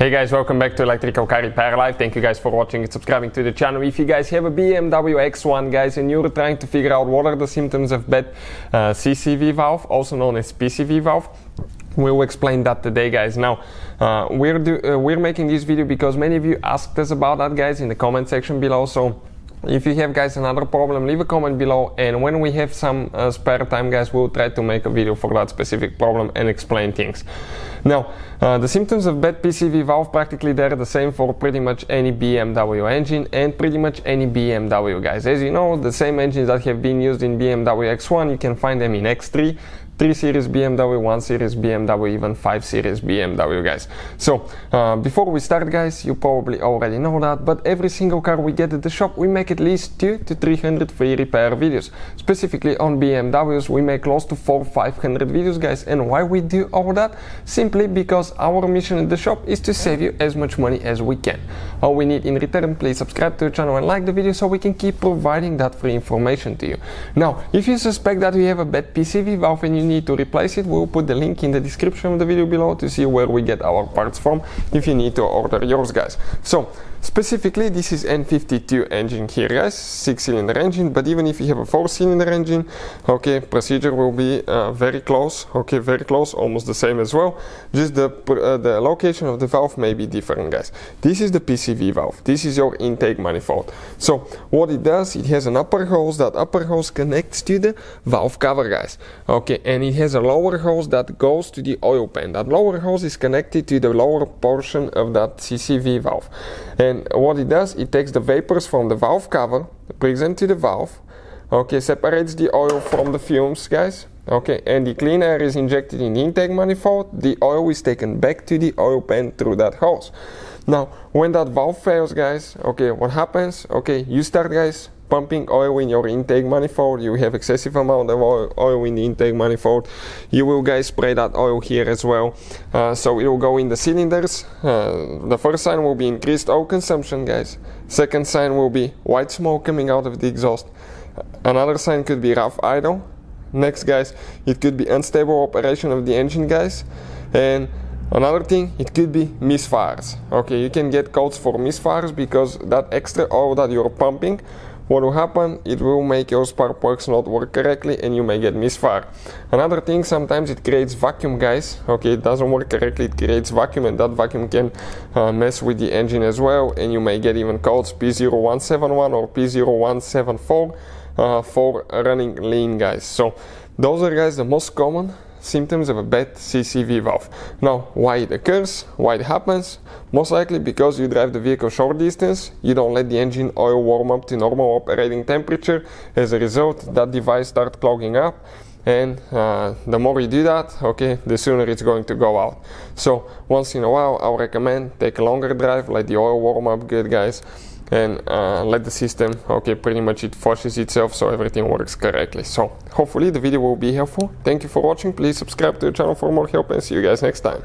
Hey guys, welcome back to Electrical Car Repair Live. Thank you guys for watching and subscribing to the channel. If you guys have a BMW X1 guys and you're trying to figure out what are the symptoms of bad CCV valve, also known as PCV valve, we'll explain that today guys. Now we're making this video because many of you asked us about that guys in the comment section below. So if you have guys another problem, leave a comment below, and when we have some spare time guys, we'll try to make a video for that specific problem and explain things. Now the symptoms of bad PCV valve, practically they're the same for pretty much any BMW engine and pretty much any BMW guys. As you know, the same engines that have been used in BMW X1, you can find them in X3, 3 Series BMW, 1 Series BMW, even 5 Series BMW guys. So before we start guys, you probably already know that, but every single car we get at the shop, we make at least 200 to 300 free repair videos. Specifically on BMWs, we make close to 400-500 videos guys. And why we do all that? Simply because our mission at the shop is to save you as much money as we can. All we need in return, please subscribe to the channel and like the video so we can keep providing that free information to you. Now, if you suspect that you have a bad PCV valve and you need to replace it, we'll put the link in the description of the video below to see where we get our parts from if you need to order yours guys. So specifically, this is N52 engine here guys, 6-cylinder engine, but even if you have a 4-cylinder engine, okay, procedure will be very close, okay, very close, almost the same as well, just the location of the valve may be different guys. This is the PCV valve, this is your intake manifold. So what it does, it has an upper hose, that upper hose connects to the valve cover guys, okay, and it has a lower hose that goes to the oil pan. That lower hose is connected to the lower portion of that CCV valve, and what it does, it takes the vapors from the valve cover, brings them to the valve, okay, separates the oil from the fumes guys, okay, and the clean air is injected in the intake manifold. The oil is taken back to the oil pan through that hose. Now when that valve fails guys, okay, what happens? Okay, you start guys pumping oil in your intake manifold, you have excessive amount of oil in the intake manifold, you will guys spray that oil here as well, so it will go in the cylinders. The first sign will be increased oil consumption guys, second sign will be white smoke coming out of the exhaust, another sign could be rough idle, next guys it could be unstable operation of the engine guys, and another thing, it could be misfires. Okay, you can get codes for misfires because that extra oil that you're pumping, what will happen, it will make your spark plugs not work correctly and you may get misfire. Another thing, sometimes it creates vacuum guys, okay, it doesn't work correctly, it creates vacuum, and that vacuum can mess with the engine as well, and you may get even codes P0171 or P0174 for running lean guys. So those are guys the most common symptoms of a bad CCV valve. Now, why it occurs, why it happens? Most likely because you drive the vehicle short distance, you don't let the engine oil warm up to normal operating temperature. As a result, that device starts clogging up, and the more you do that, okay, the sooner it's going to go out. So once in a while, I'll recommend take a longer drive, let the oil warm up good guys, and let the system, okay, pretty much it flushes itself so everything works correctly. So hopefully the video will be helpful. Thank you for watching. Please subscribe to the channel for more help, and see you guys next time.